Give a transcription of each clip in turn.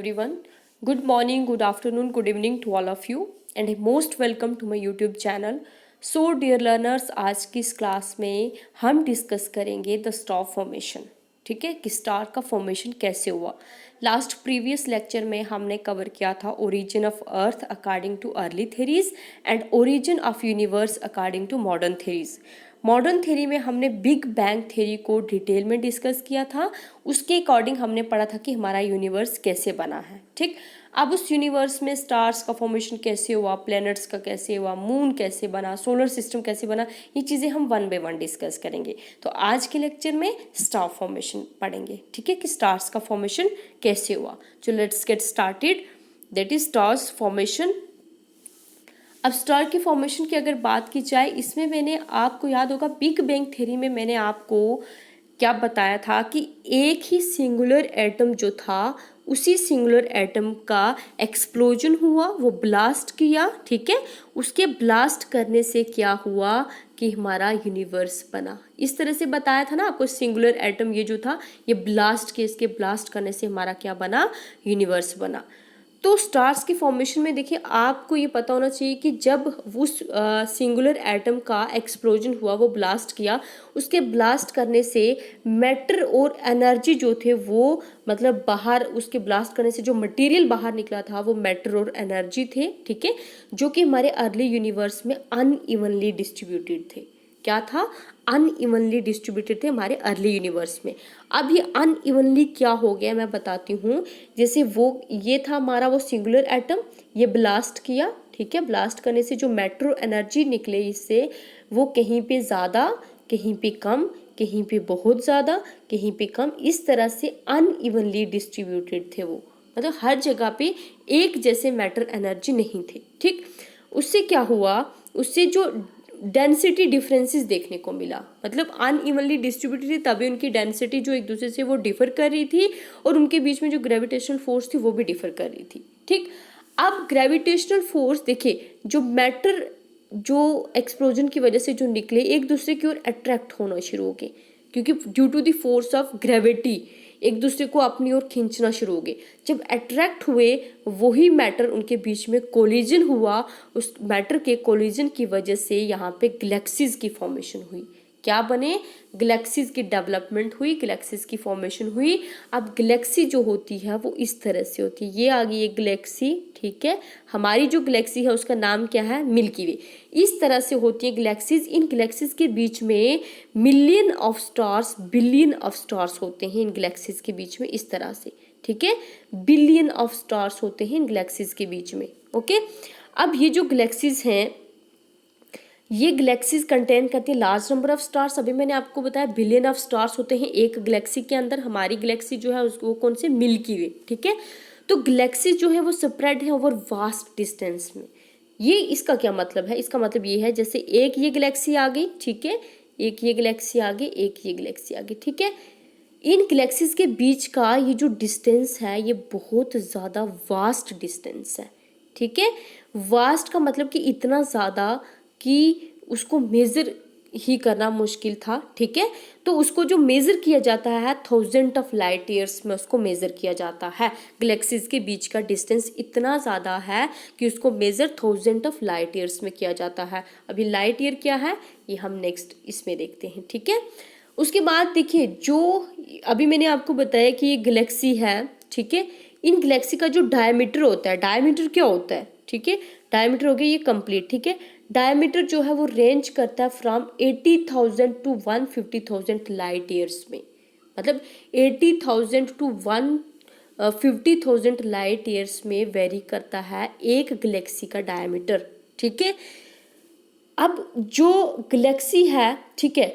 everyone. Good morning, good afternoon, good evening to all of you and most welcome to my YouTube channel. So dear learners, आज की इस class में हम discuss करेंगे the star formation. ठीक है कि स्टार का फॉर्मेशन कैसे हुआ. लास्ट प्रीवियस लेक्चर में हमने कवर किया था origin of earth according to early theories and origin of universe according to modern theories. Modern theory में हमने बिग बैंग थ्योरी को डिटेल में डिस्कस किया था. उसके अकॉर्डिंग हमने पढ़ा था कि हमारा यूनिवर्स कैसे बना है. ठीक, अब उस यूनिवर्स में स्टार्स का फॉर्मेशन कैसे हुआ, प्लैनेट्स का कैसे हुआ, मून कैसे बना, सोलर सिस्टम कैसे बना, ये चीज़ें हम वन बाय वन डिस्कस करेंगे. तो आज के लेक्चर में स्टार फॉर्मेशन पढ़ेंगे. ठीक है कि स्टार्स का फॉर्मेशन कैसे हुआ. तो let's get started. That is stars formation. अब स्टार की फॉर्मेशन की अगर बात की जाए, इसमें मैंने आपको याद होगा बिग बैंग थ्योरी में मैंने आपको क्या बताया था कि एक ही सिंगुलर एटम जो था उसी सिंगुलर एटम का एक्सप्लोजन हुआ, वो ब्लास्ट किया. ठीक है, उसके ब्लास्ट करने से क्या हुआ कि हमारा यूनिवर्स बना. इस तरह से बताया था ना आपको. सिंगुलर एटम ये जो था ये ब्लास्ट के, इसके ब्लास्ट करने से हमारा क्या बना, यूनिवर्स बना. तो स्टार्स की फॉर्मेशन में देखिए आपको ये पता होना चाहिए कि जब उस सिंगुलर एटम का एक्सप्लोजन हुआ, वो ब्लास्ट किया, उसके ब्लास्ट करने से मैटर और एनर्जी जो थे वो मतलब बाहर, उसके ब्लास्ट करने से जो मटेरियल बाहर निकला था वो मैटर और एनर्जी थे. ठीक है, जो कि हमारे अर्ली यूनिवर्स में अनइवनली डिस्ट्रीब्यूटेड थे. क्या था, अनइवनली डिस्ट्रीब्यूटेड थे हमारे अर्ली यूनिवर्स में. अब ये अनइवनली क्या हो गया मैं बताती हूँ. जैसे वो ये था हमारा वो सिंगुलर एटम, ये ब्लास्ट किया. ठीक है, ब्लास्ट करने से जो मैटर एनर्जी निकले इससे, वो कहीं पे ज़्यादा, कहीं पे कम, कहीं पे बहुत ज़्यादा, कहीं पे कम, इस तरह से अनइवनली डिस्ट्रीब्यूटेड थे वो. मतलब हर जगह पे एक जैसे मैटर एनर्जी नहीं थे. ठीक, उससे क्या हुआ, उससे जो डेंसिटी डिफरेंसेस देखने को मिला. मतलब अनइवनली डिस्ट्रीब्यूटेड थी तभी उनकी डेंसिटी जो एक दूसरे से वो डिफर कर रही थी और उनके बीच में जो ग्रेविटेशनल फोर्स थी वो भी डिफर कर रही थी. ठीक, अब ग्रेविटेशनल फोर्स देखिए, जो मैटर जो एक्सप्लोजन की वजह से जो निकले एक दूसरे की ओर अट्रैक्ट होना शुरू हो गए, क्योंकि due to the force of gravity एक दूसरे को अपनी ओर खींचना शुरू हो गए. जब अट्रैक्ट हुए वही मैटर, उनके बीच में कोलिजन हुआ. उस मैटर के कोलिजन की वजह से यहाँ पे गैलेक्सीज की फॉर्मेशन हुई. क्या बने, गैलेक्सीज की डेवलपमेंट हुई, गैलेक्सीज की फॉर्मेशन हुई. अब गैलेक्सी जो होती है वो इस तरह से होती है. ये आ गई एक गैलेक्सी. ठीक है, हमारी जो गैलेक्सी है उसका नाम क्या है, मिल्की वे. इस तरह से होती है गैलेक्सीज. इन गैलेक्सीज के बीच में million of stars, billion of stars होते हैं इन गैलेक्सीज के बीच में, इस तरह से. ठीक है, बिलियन ऑफ स्टार्स होते हैं इन गैलेक्सीज के बीच में. ओके, अब ये जो गैलेक्सीज हैं, ये गैलेक्सीज कंटेन करती है लार्ज नंबर ऑफ स्टार्स. अभी मैंने आपको बताया बिलियन ऑफ स्टार्स होते हैं एक गैलेक्सी के अंदर. हमारी गैलेक्सी जो है उसको कौन से, मिल्की वे. ठीक है, तो गैलेक्सी जो है वो स्प्रेड है ओवर वास्ट डिस्टेंस में. ये इसका क्या मतलब है, इसका मतलब ये है जैसे एक ये गैलेक्सी आ गई. ठीक है, एक ये गैलेक्सी आ गई, एक ये गैलेक्सी आ गई. ठीक है, इन गैलेक्सीज के बीच का ये जो डिस्टेंस है ये बहुत ज़्यादा वास्ट डिस्टेंस है. ठीक है, वास्ट का मतलब कि इतना ज़्यादा कि उसको मेज़र ही करना मुश्किल था. ठीक है, तो उसको जो मेज़र किया जाता है 1000 ऑफ लाइट ईयर्स में उसको मेज़र किया जाता है. गैलेक्सीज के बीच का डिस्टेंस इतना ज़्यादा है कि उसको मेज़र 1000 ऑफ लाइट ईयर्स में किया जाता है. अभी लाइट ईयर क्या है ये हम नेक्स्ट इसमें देखते हैं. ठीक है, उसके बाद देखिए जो अभी मैंने आपको बताया कि ये गैलेक्सी है. ठीक है, इन गैलेक्सी का जो डायमीटर होता है, डायमीटर क्या होता है, ठीक है, डायमीटर हो गया ये कंप्लीट. ठीक है, डायमीटर जो है वो रेंज करता है फ्रॉम 80,000 टू 150,000 लाइट ईयर्स में. मतलब 80,000 टू 150,000 लाइट ईयर्स में वेरी करता है एक गैलेक्सी का डायमीटर. ठीक है, अब जो गैलेक्सी है, ठीक है,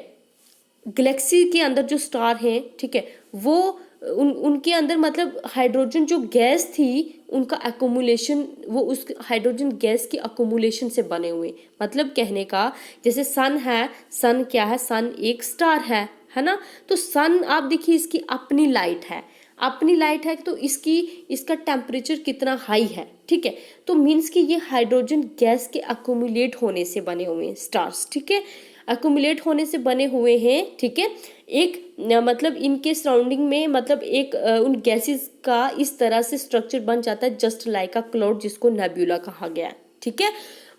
गैलेक्सी के अंदर जो स्टार हैं, ठीक है, वो उनके अंदर मतलब हाइड्रोजन जो गैस थी उनका अकोमुलेशन, वो उस हाइड्रोजन गैस की अकोमुलेशन से बने हुए. मतलब कहने का जैसे सन है, सन क्या है, सन एक स्टार है ना. तो सन आप देखिए इसकी अपनी लाइट है, अपनी लाइट है, तो इसका टेम्परेचर कितना हाई है. ठीक है, तो मीन्स कि ये हाइड्रोजन गैस के अकोमुलेट होने से बने हुए हैं स्टार्स. ठीक है, अक्यूमुलेट होने से बने हुए हैं, ठीक है। एक मतलब इनके सराउंडिंग में मतलब एक उन गैसेस का इस तरह से स्ट्रक्चर बन जाता है जस्ट लाइक अ क्लाउड, जिसको नेब्यूला कहा गया है, ठीक है।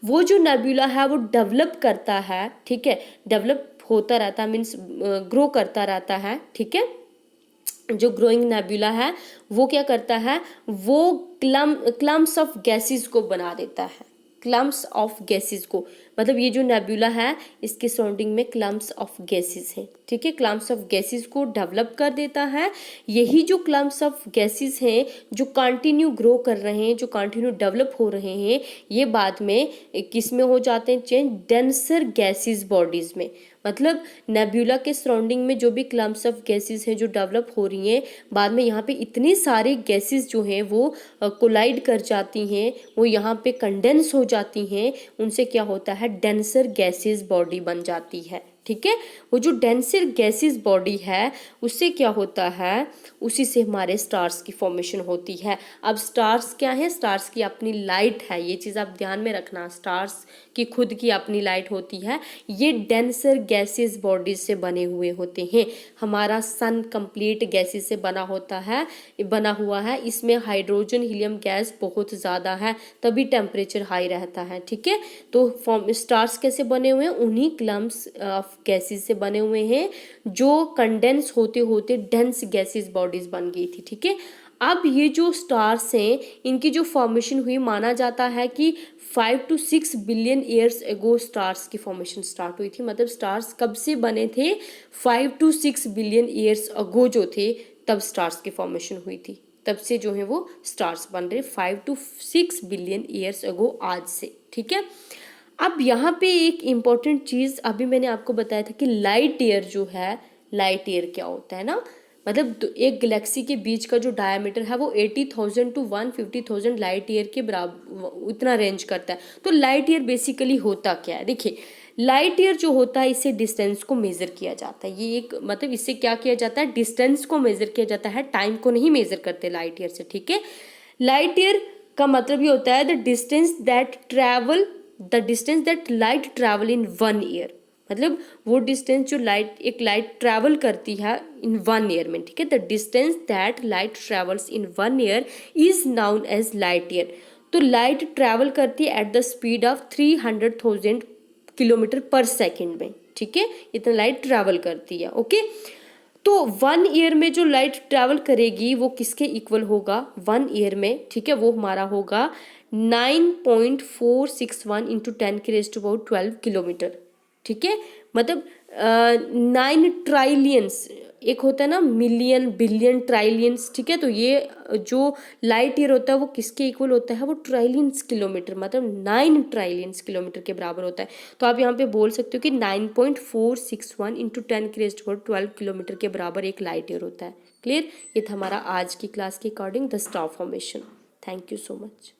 वो जो नेब्यूला है वो डेवलप करता है, ठीक है, डेवलप होता रहता है, मीन्स ग्रो करता रहता है, ठीक है। जो ग्रोइंग नेब्यूला है वो क्या करता है, वो क्लम्स ऑफ गैसेस को बना देता है, क्लम्स ऑफ गैसेस को, मतलब ये जो नेब्यूला है इसके सराउंडिंग में क्लम्स ऑफ गैसेस हैं, ठीक है, क्लम्स ऑफ गैसेस को डेवलप कर देता है। यही जो क्लम्स ऑफ गैसेस हैं जो कंटिन्यू ग्रो कर रहे हैं, जो कंटिन्यू डेवलप हो रहे हैं, ये बाद में किस में हो जाते हैं चेंज, डेंसर गैसेस बॉडीज में। मतलब नेब्यूला के सराउंडिंग में जो भी क्लम्स ऑफ गैसेस हैं जो डेवलप हो रही हैं, बाद में यहाँ पे इतनी सारी गैसेस जो हैं वो कोलाइड कर जाती हैं, वो यहाँ पे कंडेंस हो जाती हैं, उनसे क्या होता है, डेंसर गैसेस बॉडी बन जाती है, ठीक है। वो जो डेंसर गैसेस बॉडी है उससे क्या होता है, उसी से हमारे स्टार्स की फॉर्मेशन होती है। अब स्टार्स क्या है, स्टार्स की अपनी लाइट है, ये चीज़ आप ध्यान में रखना, स्टार्स की खुद की अपनी लाइट होती है। ये डेंसर गैसेस बॉडीज से बने हुए होते हैं। हमारा सन कंप्लीट गैसेस से बना होता है, बना हुआ है, इसमें हाइड्रोजन हीलियम गैस बहुत ज़्यादा है, तभी टेम्परेचर हाई रहता है, ठीक है। तो स्टार्स कैसे बने हुए हैं, उन्हीं क्लम्स ऑफ गैसेस से बने हुए हैं जो कंडेंस होते होते डेंस गैसेस बॉडीज बन गई थी, ठीक है। अब ये जो स्टार्स हैं इनकी जो फॉर्मेशन हुई, माना जाता है कि 5 to 6 billion years ago stars की फॉर्मेशन स्टार्ट हुई थी। मतलब स्टार्स कब से बने थे, 5 to 6 बिलियन ईयर्स अगो जो थे तब स्टार्स की फॉर्मेशन हुई थी, तब से जो है वो स्टार्स बन रहे 5 to 6 बिलियन ईयर्स अगो आज से, ठीक है। अब यहाँ पे एक इम्पॉर्टेंट चीज़ अभी मैंने आपको बताया था कि लाइट ईयर जो है, लाइट ईयर क्या होता है ना, मतलब एक गैलेक्सी के बीच का जो डायमीटर है वो 80,000 to 150,000 लाइट ईयर के बराबर इतना रेंज करता है। तो लाइट ईयर बेसिकली होता क्या है, देखिए लाइट ईयर जो होता है इससे डिस्टेंस को मेजर किया जाता है। ये एक मतलब इससे क्या किया जाता है, डिस्टेंस को मेजर किया जाता है, टाइम को नहीं मेजर करते लाइट ईयर से, ठीक है। लाइट ईयर का मतलब ये होता है the distance that light travel in 1 year, मतलब वो डिस्टेंस जो एक लाइट ट्रैवल करती है इन 1 ईयर में, ठीक है। The distance that light travels in 1 year is known as light year. तो लाइट ट्रैवल करती है at the speed of 300,000 kilometre per second में, ठीक है, इतना लाइट ट्रैवल करती है, ओके। तो 1 ईयर में जो लाइट ट्रैवल करेगी वो किसके इक्वल होगा, 1 ईयर में, ठीक है, वो हमारा होगा 9.461 इंटू 10⁻12 किलोमीटर, ठीक है। मतलब 9 ट्राइलियंस, एक होता है ना मिलियन, बिलियन, ट्राइलियंस, ठीक है। तो ये जो लाइट ईयर होता है वो किसके इक्वल होता है, वो ट्राइलियंस किलोमीटर, मतलब 9 ट्राइलियंस किलोमीटर के बराबर होता है। तो आप यहाँ पे बोल सकते हो कि 9.461 इंटू 10⁻12 किलोमीटर के बराबर एक लाइट ईयर होता है। क्लियर, ये था हमारा आज की क्लास के according the star formation. Thank you so much.